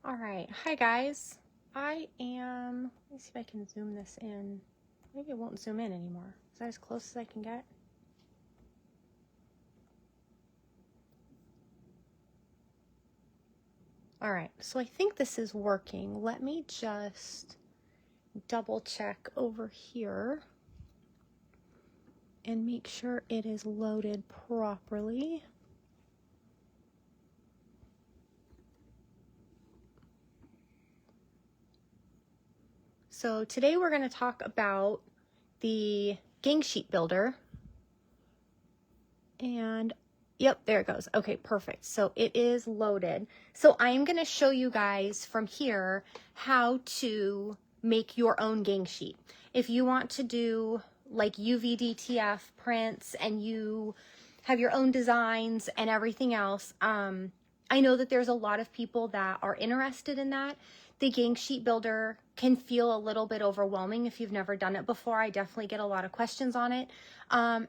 All right, hi guys. Let me see if I can zoom this in. Maybe it won't zoom in anymore. Is that as close as I can get? All right, so I think this is working. Let me just double check over here and make sure it is loaded properly. So today we're going to talk about the gang sheet builder. And yep, there it goes. Okay, perfect. So it is loaded. So I'm going to show you guys from here how to make your own gang sheet. If you want to do like UV DTF prints and you have your own designs and everything else, I know that there's a lot of people that are interested in that. The gang sheet builder can feel a little bit overwhelming if you've never done it before. I definitely get a lot of questions on it.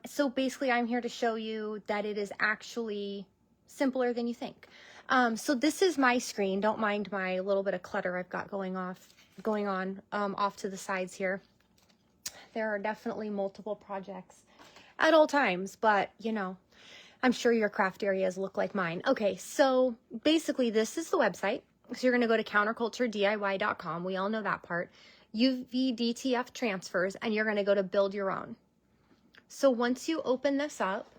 So basically I'm here to show you that it is actually simpler than you think. So this is my screen. Don't mind my little bit of clutter I've got going on off to the sides here. There are definitely multiple projects at all times, but you know, I'm sure your craft areas look like mine. Okay, so basically this is the website. So you're going to go to counterculturediy.com. We all know that part. UV DTF transfers, and you're going to go to build your own. So once you open this up,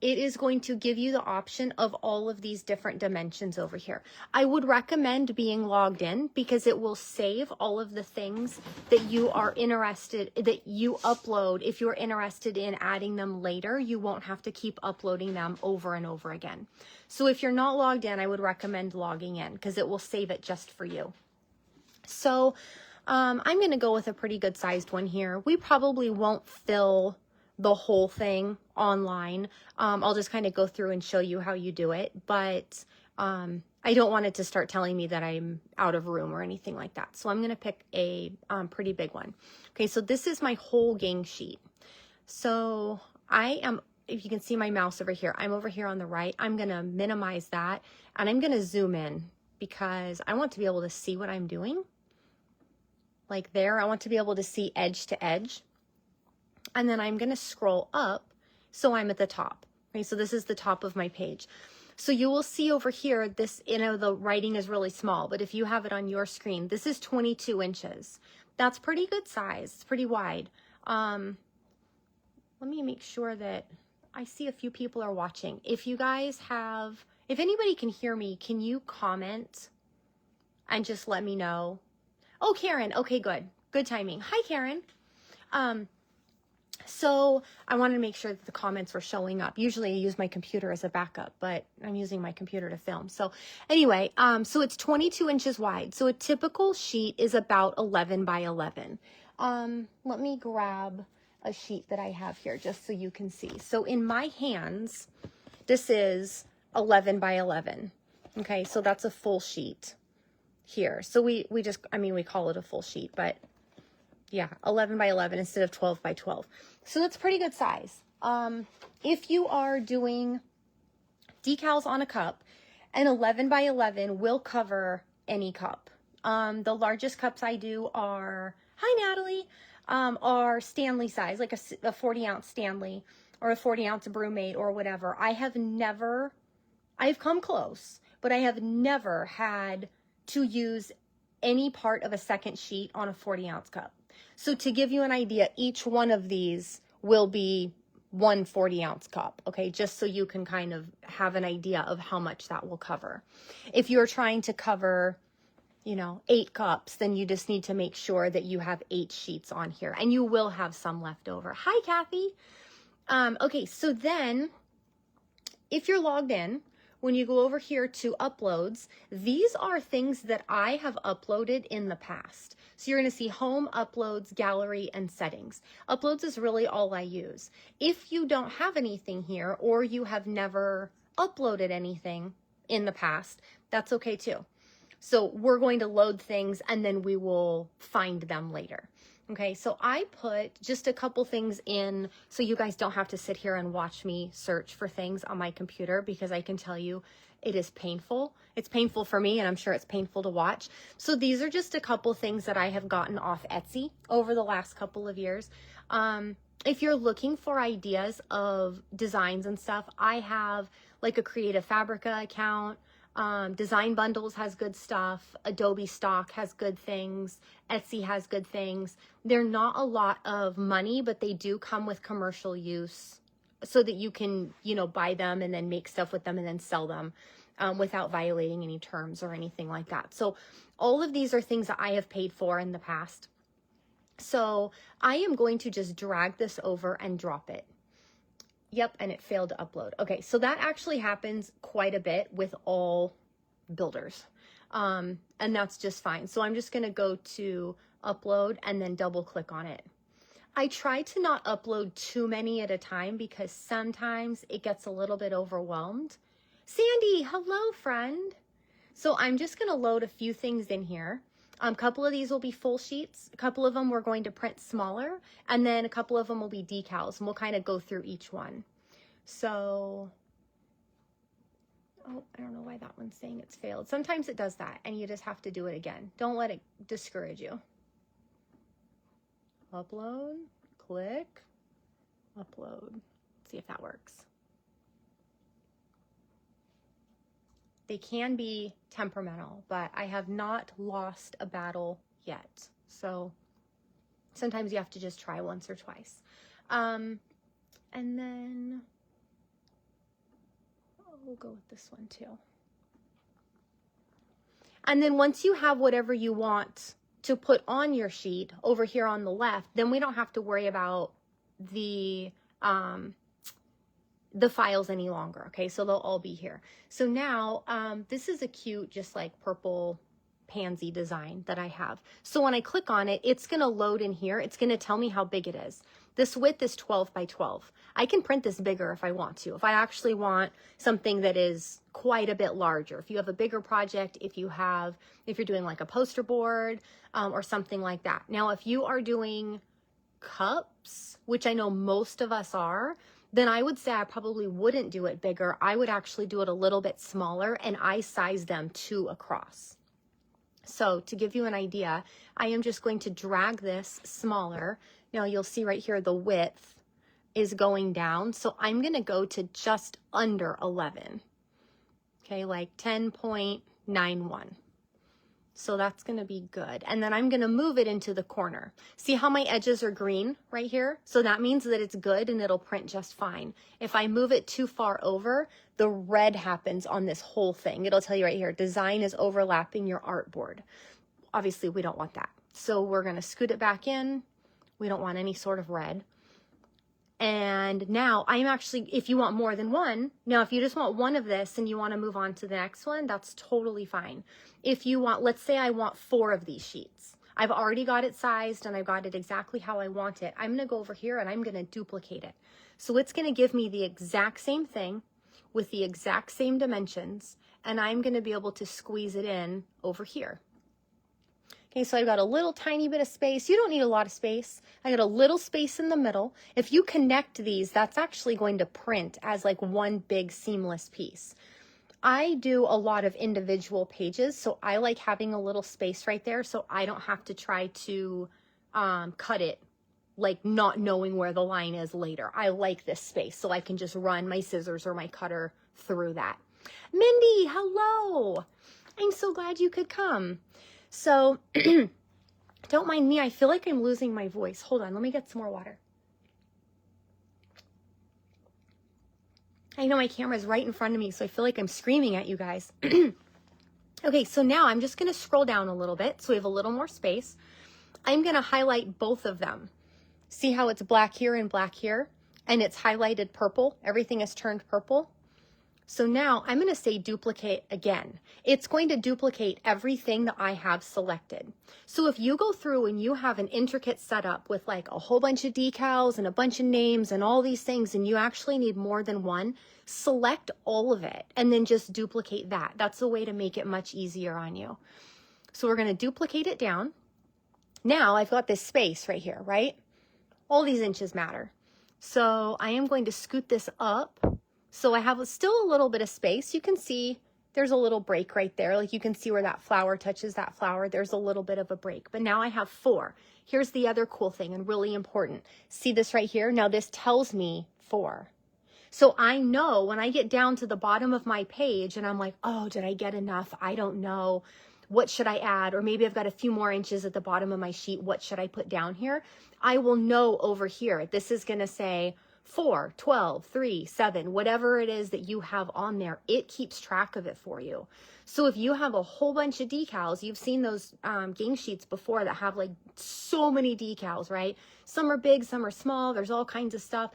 it is going to give you the option of all of these different dimensions over here. I would recommend being logged in because it will save all of the things that you are interested, that you upload. If you're interested in adding them later, you won't have to keep uploading them over and over again. So if you're not logged in, I would recommend logging in because it will save it just for you. So I'm going to go with a pretty good sized one here. We probably won't fill the whole thing online. I'll just kind of go through and show you how you do it, but I don't want it to start telling me that I'm out of room or anything like that. So I'm going to pick a pretty big one. Okay, so this is my whole gang sheet. So I am, if you can see my mouse over here, I'm over here on the right. I'm going to minimize that and I'm going to zoom in because I want to be able to see what I'm doing. Like there, I want to be able to see edge to edge. And then I'm going to scroll up so I'm at the top. Okay, so this is the top of my page. So you will see over here, this, you know, the writing is really small, but if you have it on your screen, this is 22 inches. That's pretty good size. It's pretty wide. Let me make sure that I see a few people are watching. If you guys have, if anybody can hear me, can you comment and just let me know? Oh, Karen. Okay, good. Good timing. Hi, Karen. So I wanted to make sure that the comments were showing up. Usually I use my computer as a backup, but I'm using my computer to film. So anyway, so it's 22 inches wide. So a typical sheet is about 11 by 11. Let me grab a sheet that I have here just so you can see. So in my hands, this is 11 by 11. Okay, so that's a full sheet here. So we just, I mean, we call it a full sheet, but yeah, 11 by 11 instead of 12 by 12. So that's pretty good size. If you are doing decals on a cup, an 11 by 11 will cover any cup. The largest cups I do are, hi Natalie, are Stanley size, like a 40 ounce Stanley or a 40 ounce Brewmate or whatever. I've come close, but I have never had to use any part of a second sheet on a 40 ounce cup. So to give you an idea, each one of these will be one 40 ounce cup, okay? Just so you can kind of have an idea of how much that will cover. If you're trying to cover, you know, 8 cups, then you just need to make sure that you have 8 sheets on here and you will have some left over. Hi, Kathy. Okay, so then if you're logged in, when you go over here to uploads, these are things that I have uploaded in the past. So you're going to see home, uploads, gallery, and settings. Uploads is really all I use. If you don't have anything here or you have never uploaded anything in the past, that's okay too. So we're going to load things and then we will find them later. Okay, so I put just a couple things in so you guys don't have to sit here and watch me search for things on my computer, because I can tell you it is painful. It's painful for me, and I'm sure it's painful to watch. So these are just a couple things that I have gotten off Etsy over the last couple of years. If you're looking for ideas of designs and stuff, I have like a Creative Fabrica account. Design Bundles has good stuff. Adobe Stock has good things. Etsy has good things. They're not a lot of money, but they do come with commercial use so that you can, you know, buy them and then make stuff with them and then sell them without violating any terms or anything like that. So all of these are things that I have paid for in the past. So I am going to just drag this over and drop it. Yep, and it failed to upload. Okay, so that actually happens quite a bit with all builders. And that's just fine. So I'm just gonna go to upload and then double click on it. I try to not upload too many at a time because sometimes it gets a little bit overwhelmed. Sandy, hello friend. So I'm just gonna load a few things in here. A couple of these will be full sheets. A couple of them we're going to print smaller, and then a couple of them will be decals, and we'll kind of go through each one. So, oh, I don't know why that one's saying it's failed. Sometimes it does that, and you just have to do it again. Don't let it discourage you. Upload, click, upload. See if that works. They can be temperamental, but I have not lost a battle yet. So sometimes you have to just try once or twice. And then we'll go with this one too. And then once you have whatever you want to put on your sheet over here on the left, then we don't have to worry about the files any longer. Okay, so they'll all be here. So now this is a cute, just like purple pansy design that I have. So when I click on it, it's going to load in here. It's going to tell me how big it is. This width is 12 by 12. I can print this bigger if I want to. If I actually want something that is quite a bit larger, if you have a bigger project, if you're doing like a poster board or something like that. Now, if you are doing cups, which I know most of us are, then I would say I probably wouldn't do it bigger. I would actually do it a little bit smaller, and I size them 2 across. So to give you an idea, I am just going to drag this smaller. Now you'll see right here the width is going down. So I'm going to go to just under 11. Okay, like 10.91. So that's going to be good. And then I'm going to move it into the corner. See how my edges are green right here? So that means that it's good and it'll print just fine. If I move it too far over, the red happens on this whole thing. It'll tell you right here, design is overlapping your artboard. Obviously, we don't want that. So we're going to scoot it back in. We don't want any sort of red. And now I'm actually, if you want more than one, now if you just want one of this and you want to move on to the next one, that's totally fine. If you want, let's say I want 4 of these sheets. I've already got it sized and I've got it exactly how I want it. I'm going to go over here and I'm going to duplicate it. So it's going to give me the exact same thing with the exact same dimensions, and I'm going to be able to squeeze it in over here. Okay, so I've got a little tiny bit of space. You don't need a lot of space. I got a little space in the middle. If you connect these, that's actually going to print as like one big seamless piece. I do a lot of individual pages, so I like having a little space right there so I don't have to try to cut it, like not knowing where the line is later. I like this space so I can just run my scissors or my cutter through that. Mindy, hello. I'm so glad you could come. So don't mind me. I feel like I'm losing my voice. Hold on. Let me get some more water. I know my camera is right in front of me, so I feel like I'm screaming at you guys. Okay, so now I'm just going to scroll down a little bit so we have a little more space. I'm going to highlight both of them. See how it's black here and black here? And it's highlighted purple. Everything is turned purple. So now I'm going to say duplicate again. It's going to duplicate everything that I have selected. So if you go through and you have an intricate setup with like a whole bunch of decals and a bunch of names and all these things, and you actually need more than one, select all of it and then just duplicate that. That's a way to make it much easier on you. So we're going to duplicate it down. Now I've got this space right here, right? All these inches matter. So I am going to scoot this up. So I have still a little bit of space. You can see there's a little break right there. Like you can see where that flower touches that flower. There's a little bit of a break, but now I have 4. Here's the other cool thing and really important. See this right here? Now this tells me 4. So I know when I get down to the bottom of my page and I'm like, oh, did I get enough? I don't know. What should I add? Or maybe I've got a few more inches at the bottom of my sheet. What should I put down here? I will know over here. This is going to say 4, 12, 3, 7, whatever it is that you have on there, it keeps track of it for you. So if you have a whole bunch of decals, you've seen those gang sheets before that have like so many decals, right? Some are big, some are small. There's all kinds of stuff.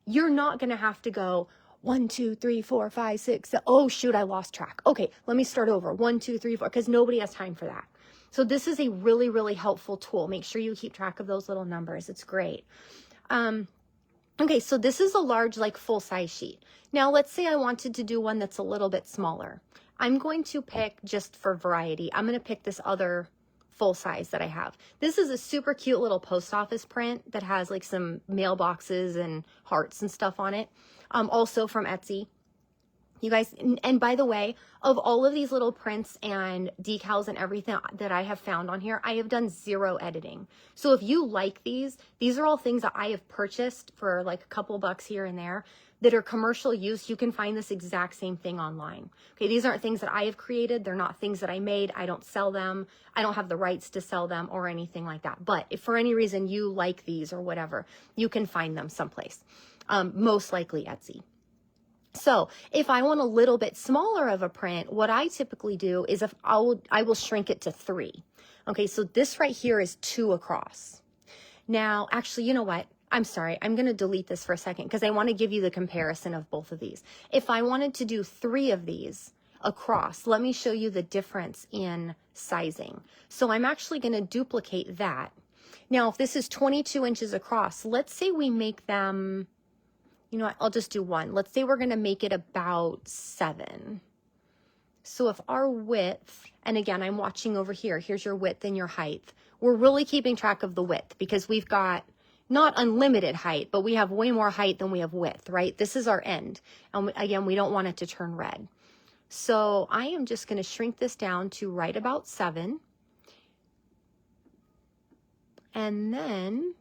You're not going to have to go 1, 2, 3, 4, 5, 6. Oh, shoot, I lost track. Okay, let me start over. 1, 2, 3, 4, because nobody has time for that. So this is a really, really helpful tool. Make sure you keep track of those little numbers. It's great. Okay, so this is a large, like full-size sheet. Now, let's say I wanted to do one that's a little bit smaller. I'm going to pick, just for variety, I'm going to pick this other full size that I have. This is a super cute little post office print that has like some mailboxes and hearts and stuff on it. Also from Etsy. You guys, and by the way, of all of these little prints and decals and everything that I have found on here, I have done 0 editing. So if you like these are all things that I have purchased for like a couple bucks here and there that are commercial use. You can find this exact same thing online. Okay, these aren't things that I have created. They're not things that I made. I don't sell them. I don't have the rights to sell them or anything like that. But if for any reason you like these or whatever, you can find them someplace. Most likely Etsy. So if I want a little bit smaller of a print, what I typically do is I will shrink it to 3. Okay, so this right here is 2 across. Now, actually, you know what? I'm sorry. I'm going to delete this for a second because I want to give you the comparison of both of these. If I wanted to do 3 of these across, let me show you the difference in sizing. So I'm actually going to duplicate that. Now, if this is 22 inches across, let's say we make them... You know what, I'll just do 1. Let's say we're going to make it about 7. So if our width, and again, I'm watching over here, here's your width and your height. We're really keeping track of the width because we've got not unlimited height, but we have way more height than we have width, right? This is our end. And again, we don't want it to turn red. So I am just going to shrink this down to right about 7. And then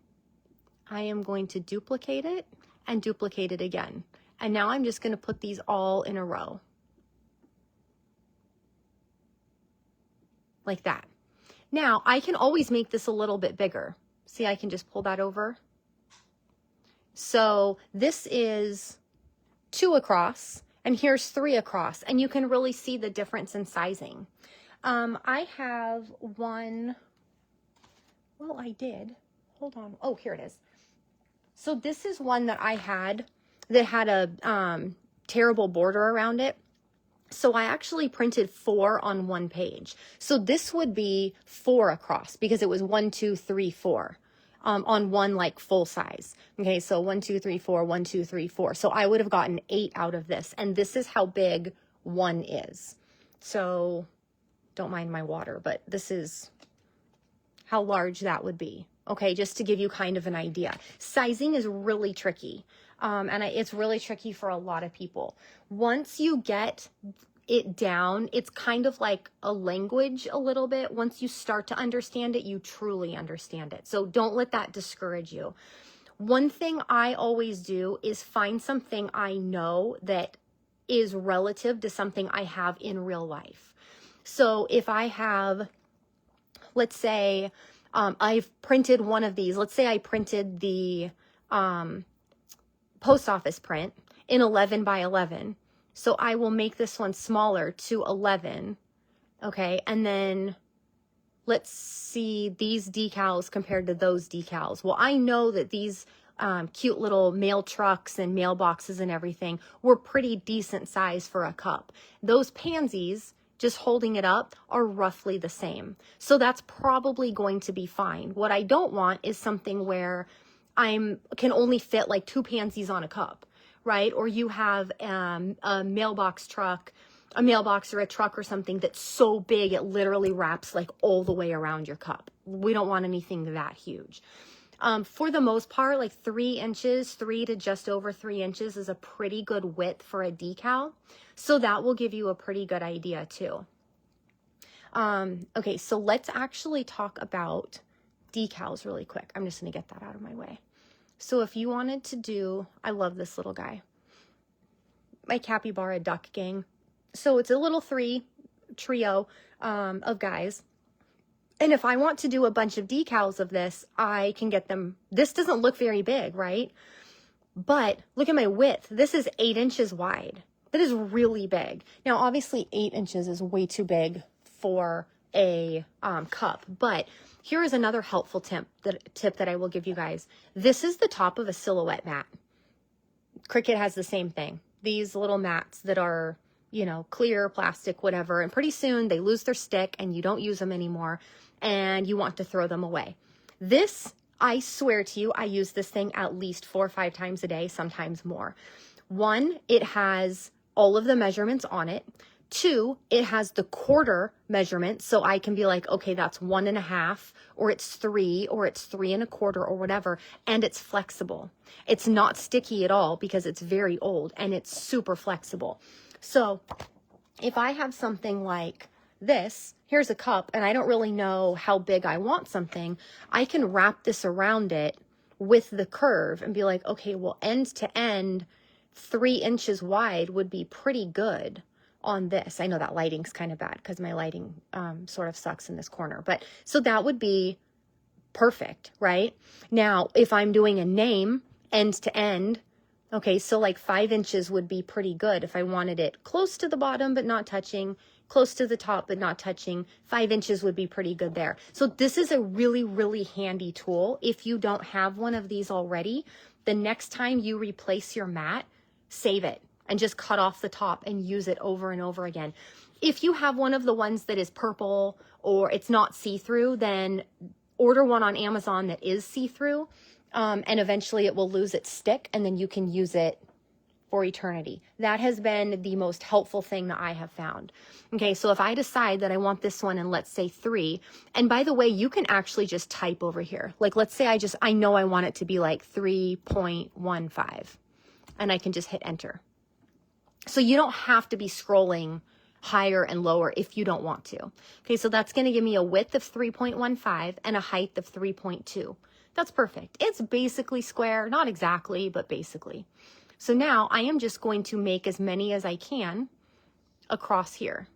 I am going to duplicate it and duplicate it again. And now I'm just going to put these all in a row. Like that. Now I can always make this a little bit bigger. See, I can just pull that over. So this is 2 across and here's 3 across, and you can really see the difference in sizing. I have one, well, I did, hold on. Oh, here it is. So this is one that I had that had a terrible border around it. So I actually printed 4 on one page. So this would be 4 across because it was 1, 2, 3, 4 on one like full size. Okay, so 1, 2, 3, 4, 1, 2, 3, 4. So I would have gotten 8 out of this. And this is how big one is. So don't mind my water, but this is how large that would be. Okay, just to give you kind of an idea. Sizing is really tricky, and it's really tricky for a lot of people. Once you get it down, it's kind of like a language a little bit. Once you start to understand it, you truly understand it. So don't let that discourage you. One thing I always do is find something I know that is relative to something I have in real life. So if I have, let's say, I've printed one of these. Let's say I printed the post office print in 11 by 11. So I will make this one smaller to 11. Okay. And then let's see these decals compared to those decals. Well, I know that these cute little mail trucks and mailboxes and everything were pretty decent size for a cup. Those pansies, just holding it up, are roughly the same. So that's probably going to be fine. What I don't want is something where can only fit like 2 pansies on a cup, right? Or you have a mailbox truck, a mailbox or a truck or something that's so big it literally wraps like all the way around your cup. we don't want anything that huge. For the most part, like 3 inches, 3 to just over 3 inches is a pretty good width for a decal. So that will give you a pretty good idea too. Okay, so let's actually talk about decals really quick. I'm just going to get that out of my way. So if you wanted to do, I love this little guy, my capybara duck gang. So it's a little 3 trio of guys. And if I want to do a bunch of decals of this, I can get them. This doesn't look very big, right? But look at my width. This is 8 inches wide. That is really big. Now, obviously 8 inches is way too big for a cup, but here is another helpful tip that I will give you guys. This is the top of a silhouette mat. Cricut has the same thing. These little mats that are, you know, clear, plastic, whatever, and pretty soon they lose their stick and you don't use them anymore and you want to throw them away. This, I swear to you, I use this thing at least 4 or 5 times a day, sometimes more. 1, it has all of the measurements on it. 2, it has the quarter measurement, so I can be like, okay, that's 1.5, or it's 3, or it's 3 1/4, or whatever, and it's flexible. It's not sticky at all because it's very old, and it's super flexible. So if I have something like this, here's a cup, and I don't really know how big I want something, I can wrap this around it with the curve and be like, okay, well, end to end, 3 inches wide would be pretty good on this. I know that lighting's kind of bad because my lighting sort of sucks in this corner, but so that would be perfect, right? Now, if I'm doing a name end to end, okay, so like 5 inches would be pretty good if I wanted it close to the bottom but not touching, close to the top but not touching. 5 inches would be pretty good there. So this is a really, really handy tool. If you don't have one of these already, the next time you replace your mat, save it and just cut off the top and use it over and over again. If you have one of the ones that is purple or it's not see-through, then order one on Amazon that is see-through, and eventually it will lose its stick and then you can use it for eternity. That has been the most helpful thing that I have found. Okay, so if I decide that I want this one and let's say 3, and by the way, you can actually just type over here. Like let's say I know I want it to be like 3.15 and I can just hit enter. So you don't have to be scrolling higher and lower if you don't want to. Okay, so that's going to give me a width of 3.15 and a height of 3.2. That's perfect. It's basically square, not exactly, but basically. So now I am just going to make as many as I can across here.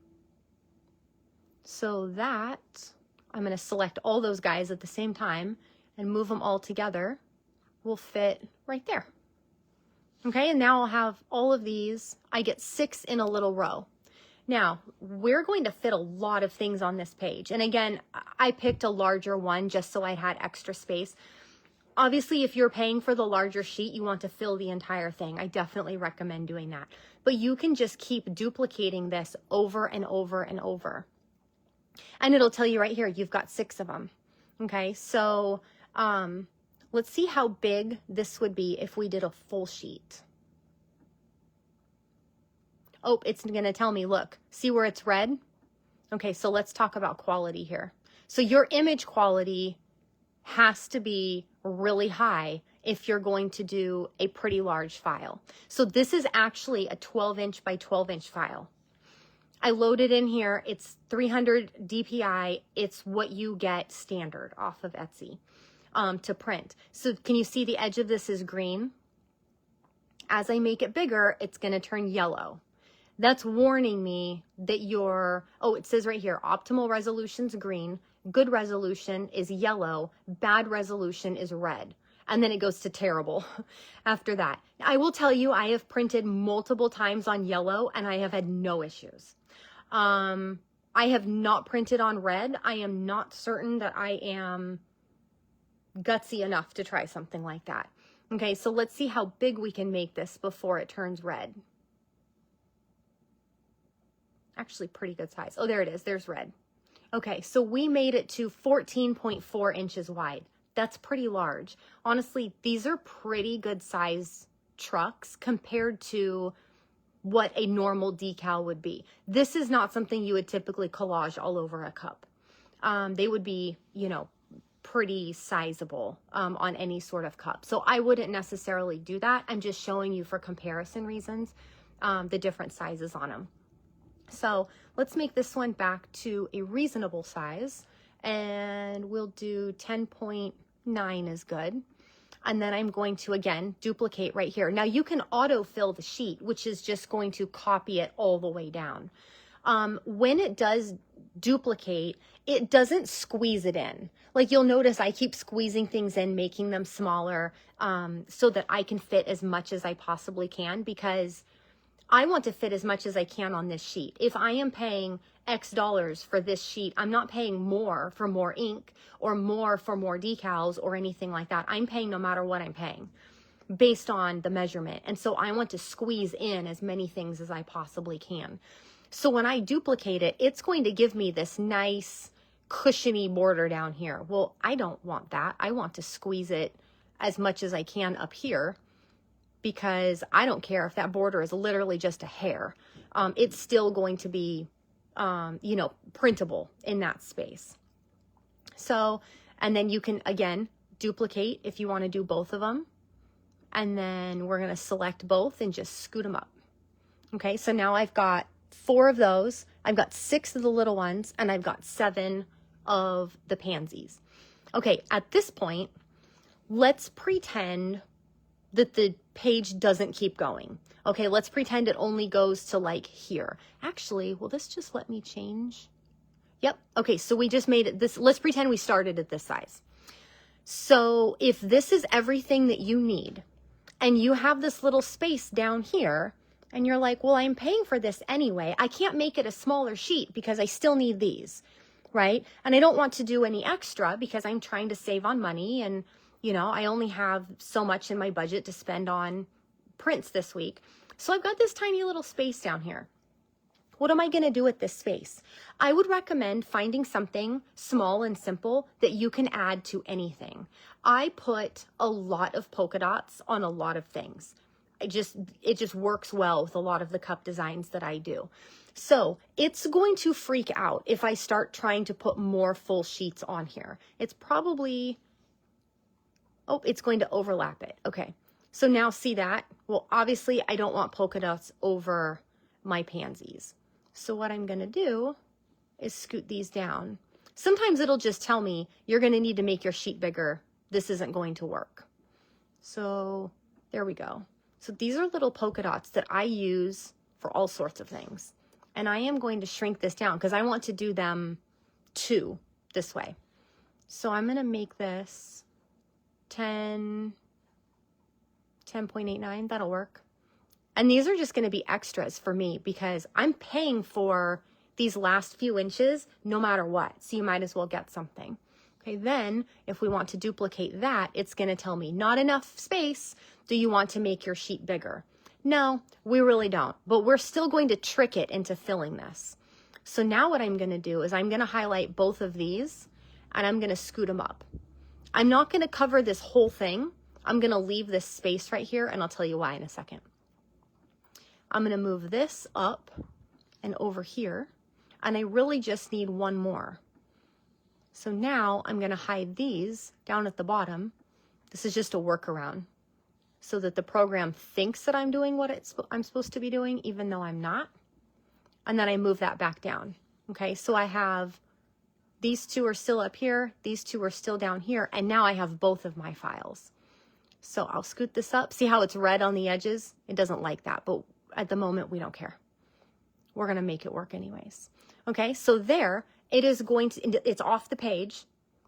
So that I'm going to select all those guys at the same time and move them all together. Will fit right there. Okay, and now I'll have all of these. I get 6 in a little row. Now, we're going to fit a lot of things on this page. And again, I picked a larger one just so I had extra space. Obviously, if you're paying for the larger sheet, you want to fill the entire thing. I definitely recommend doing that. But you can just keep duplicating this over and over and over. And it'll tell you right here, you've got 6 of them. Okay, so let's see how big this would be if we did a full sheet. Oh, it's going to tell me, look, see where it's red? Okay, so let's talk about quality here. So your image quality has to be really high if you're going to do a pretty large file. So this is actually a 12-inch by 12-inch file. I loaded in here. It's 300 DPI. It's what you get standard off of Etsy to print. So can you see the edge of this is green? As I make it bigger, it's going to turn yellow. That's warning me that it says right here, optimal resolution's green, good resolution is yellow, bad resolution is red. And then it goes to terrible after that. I will tell you, I have printed multiple times on yellow and I have had no issues. I have not printed on red. I am not certain that I am gutsy enough to try something like that. Okay, so let's see how big we can make this before it turns red. Actually pretty good size. Oh, there it is. There's red. Okay, so we made it to 14.4 inches wide. That's pretty large. Honestly, these are pretty good size trucks compared to what a normal decal would be. This is not something you would typically collage all over a cup. They would be, pretty sizable on any sort of cup. So I wouldn't necessarily do that. I'm just showing you for comparison reasons, the different sizes on them. So let's make this one back to a reasonable size, and we'll do 10.9 is good. And then I'm going to, again, duplicate right here. Now you can autofill the sheet, which is just going to copy it all the way down. When it does duplicate, it doesn't squeeze it in. Like you'll notice I keep squeezing things in, making them smaller, so that I can fit as much as I possibly can, because I want to fit as much as I can on this sheet. If I am paying X dollars for this sheet, I'm not paying more for more ink or more for more decals or anything like that. I'm paying no matter what I'm paying based on the measurement. And so I want to squeeze in as many things as I possibly can. So when I duplicate it, it's going to give me this nice cushiony border down here. Well, I don't want that. I want to squeeze it as much as I can up here, because I don't care if that border is literally just a hair. It's still going to be, you know, printable in that space. So, and then you can, again, duplicate if you want to do both of them. And then we're going to select both and just scoot them up. Okay, so now I've got 4 of those. I've got 6 of the little ones, and I've got 7 of the pansies. Okay, at this point, let's pretend that the page doesn't keep going. Okay, let's pretend it only goes to like here. Actually, will this just let me change? Yep. Okay, so we just made it this. Let's pretend we started at this size. So if this is everything that you need, and you have this little space down here, and you're like, well, I'm paying for this anyway. I can't make it a smaller sheet because I still need these, right? And I don't want to do any extra because I'm trying to save on money, and you know, I only have so much in my budget to spend on prints this week. So I've got this tiny little space down here. What am I going to do with this space? I would recommend finding something small and simple that you can add to anything. I put a lot of polka dots on a lot of things. It just works well with a lot of the cup designs that I do. So it's going to freak out if I start trying to put more full sheets on here. It's probably... Oh, it's going to overlap it. Okay, so now see that? Well, obviously I don't want polka dots over my pansies. So what I'm gonna do is scoot these down. Sometimes it'll just tell me, you're gonna need to make your sheet bigger. This isn't going to work. So there we go. So these are little polka dots that I use for all sorts of things. And I am going to shrink this down because I want to do them 2 this way. So I'm gonna make this 10.89, that'll work. And these are just going to be extras for me because I'm paying for these last few inches no matter what. So you might as well get something. Okay, then if we want to duplicate that, it's going to tell me not enough space. Do you want to make your sheet bigger? No, we really don't, but we're still going to trick it into filling this. So now what I'm going to do is I'm going to highlight both of these and I'm going to scoot them up. I'm not going to cover this whole thing. I'm going to leave this space right here, and I'll tell you why in a second. I'm going to move this up and over here, and I really just need 1 more. So now I'm going to hide these down at the bottom. This is just a workaround so that the program thinks that I'm doing what I'm supposed to be doing, even though I'm not. And then I move that back down. Okay, so I have... These 2 are still up here, these 2 are still down here, and now I have both of my files. So I'll scoot this up. See how it's red on the edges? It doesn't like that, but at the moment we don't care. We're gonna make it work anyways. Okay, so there, it is going to, it's off the page.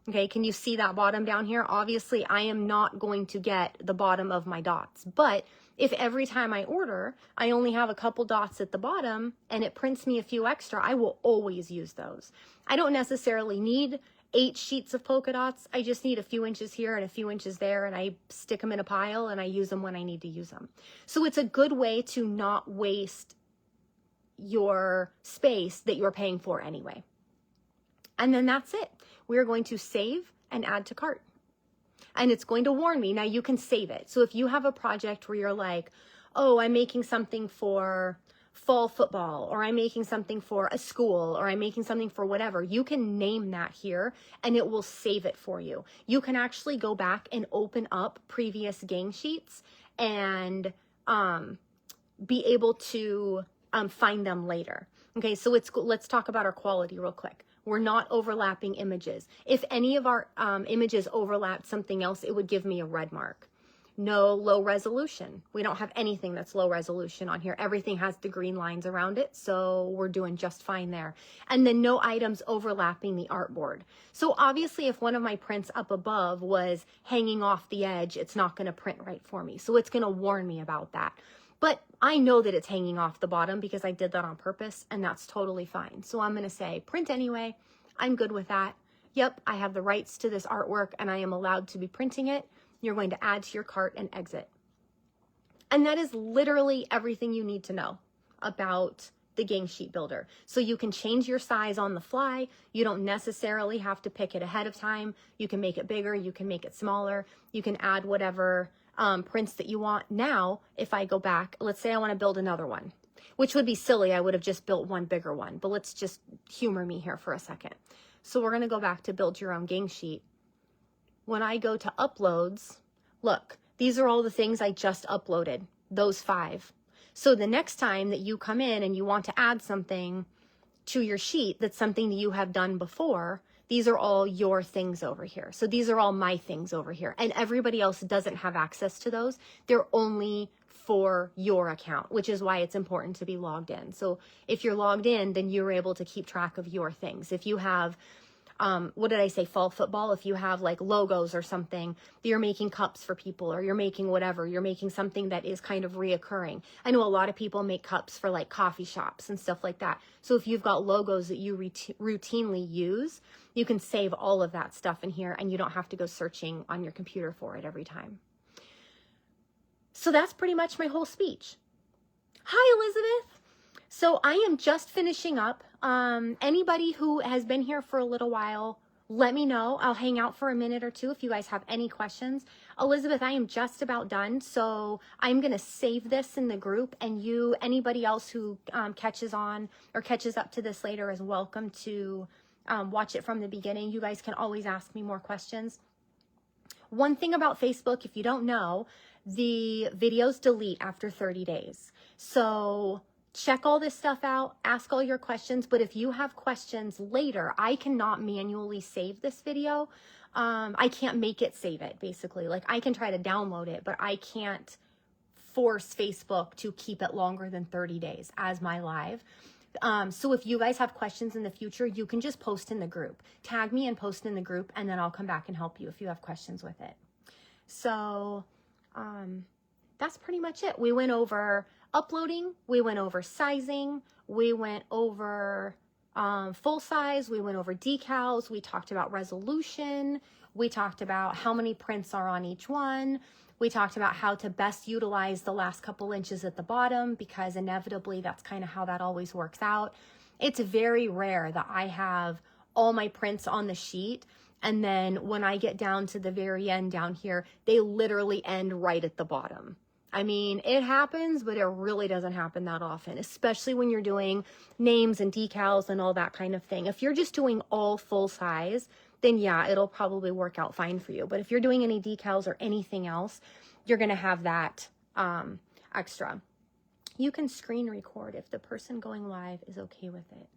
Okay, can you see that bottom down here? Obviously I am not going to get the bottom of my dots, but if every time I order, I only have a couple dots at the bottom and it prints me a few extra, I will always use those. I don't necessarily need 8 sheets of polka dots. I just need a few inches here and a few inches there, and I stick them in a pile and I use them when I need to use them. So it's a good way to not waste your space that you're paying for anyway. And then that's it. We're going to save and add to cart. And it's going to warn me. Now you can save it. So if you have a project where you're like, oh, I'm making something for fall football, or I'm making something for a school, or I'm making something for whatever, you can name that here and it will save it for you. You can actually go back and open up previous gang sheets and be able to find them later. Okay, so let's talk about our quality real quick. We're not overlapping images. If any of our images overlapped something else, it would give me a red mark. No low resolution. We don't have anything that's low resolution on here. Everything has the green lines around it, so we're doing just fine there. And then no items overlapping the artboard. So obviously if one of my prints up above was hanging off the edge, it's not going to print right for me. So it's going to warn me about that. But I know that it's hanging off the bottom because I did that on purpose, and that's totally fine. So I'm going to say print anyway. I'm good with that. Yep, I have the rights to this artwork and I am allowed to be printing it. You're going to add to your cart and exit. And that is literally everything you need to know about the gang sheet builder. So you can change your size on the fly. You don't necessarily have to pick it ahead of time. You can make it bigger. You can make it smaller. You can add whatever prints that you want. Now, if I go back, let's say I want to build another one, which would be silly. I would have just built one bigger one, but let's just humor me here for a second. So we're going to go back to build your own gang sheet. When I go to uploads, look, these are all the things I just uploaded, those 5. So the next time that you come in and you want to add something to your sheet that's something that you have done before, these are all your things over here. So these are all my things over here. And everybody else doesn't have access to those. They're only for your account, which is why it's important to be logged in. So if you're logged in, then you're able to keep track of your things. If you have what did I say, fall football, if you have like logos or something, you're making cups for people, or you're making whatever, you're making something that is kind of reoccurring. I know a lot of people make cups for like coffee shops and stuff like that. So if you've got logos that you routinely use, you can save all of that stuff in here and you don't have to go searching on your computer for it every time. So that's pretty much my whole speech. Hi, Elizabeth. So I am just finishing up. Anybody who has been here for a little while, let me know. I'll hang out for a minute or two if you guys have any questions. Elizabeth, I am just about done. So I'm going to save this in the group, and anybody else who catches on or catches up to this later is welcome to watch it from the beginning. You guys can always ask me more questions. One thing about Facebook, if you don't know, the videos delete after 30 days. So check all this stuff out, ask all your questions, but if you have questions later, I cannot manually save this video. I can't make it save it, basically. Like, I can try to download it, but I can't force Facebook to keep it longer than 30 days as my live. So if you guys have questions in the future, you can just post in the group. Tag me and post in the group, and then I'll come back and help you if you have questions with it. So that's pretty much it. We went over uploading, we went over sizing, we went over full size, we went over decals, we talked about resolution, we talked about how many prints are on each one, we talked about how to best utilize the last couple inches at the bottom, because inevitably that's kind of how that always works out. It's very rare that I have all my prints on the sheet, and then when I get down to the very end down here, they literally end right at the bottom. I mean, it happens, but it really doesn't happen that often, especially when you're doing names and decals and all that kind of thing. If you're just doing all full size, then yeah, it'll probably work out fine for you. But if you're doing any decals or anything else, you're going to have that extra. You can screen record if the person going live is okay with it.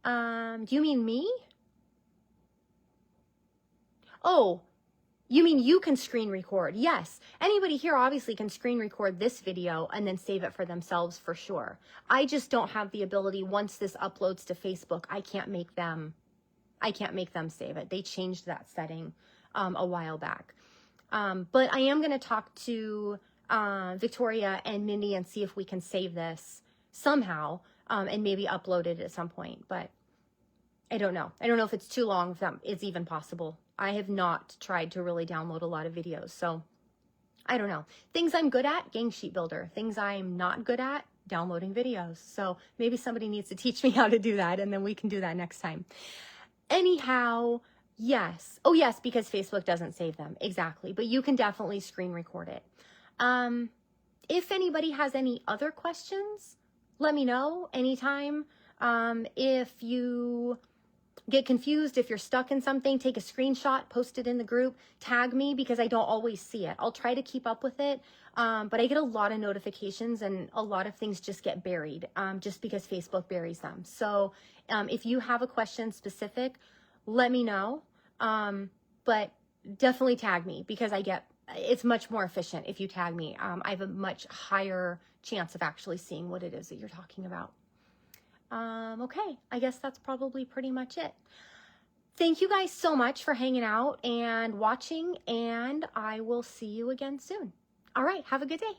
Do you mean me? Oh, you mean you can screen record? Yes. Anybody here obviously can screen record this video and then save it for themselves for sure. I just don't have the ability, once this uploads to Facebook, I can't make them save it. They changed that setting a while back. But I am going to talk to Victoria and Mindy and see if we can save this somehow and maybe upload it at some point. But I don't know. I don't know if it's too long, if that is even possible. I have not tried to really download a lot of videos, so I don't know. Things I'm good at, gang sheet builder. Things I'm not good at, downloading videos. So maybe somebody needs to teach me how to do that, and then we can do that next time. Anyhow, yes. Oh, yes, because Facebook doesn't save them. Exactly. But you can definitely screen record it. If anybody has any other questions, let me know anytime. If you get confused, if you're stuck in something, take a screenshot, post it in the group, tag me, because I don't always see it. I'll try to keep up with it, but I get a lot of notifications and a lot of things just get buried just because Facebook buries them. So if you have a question specific, let me know, but definitely tag me, because it's much more efficient if you tag me. I have a much higher chance of actually seeing what it is that you're talking about. Okay, I guess that's probably pretty much it. Thank you guys so much for hanging out and watching, and I will see you again soon. All right, have a good day.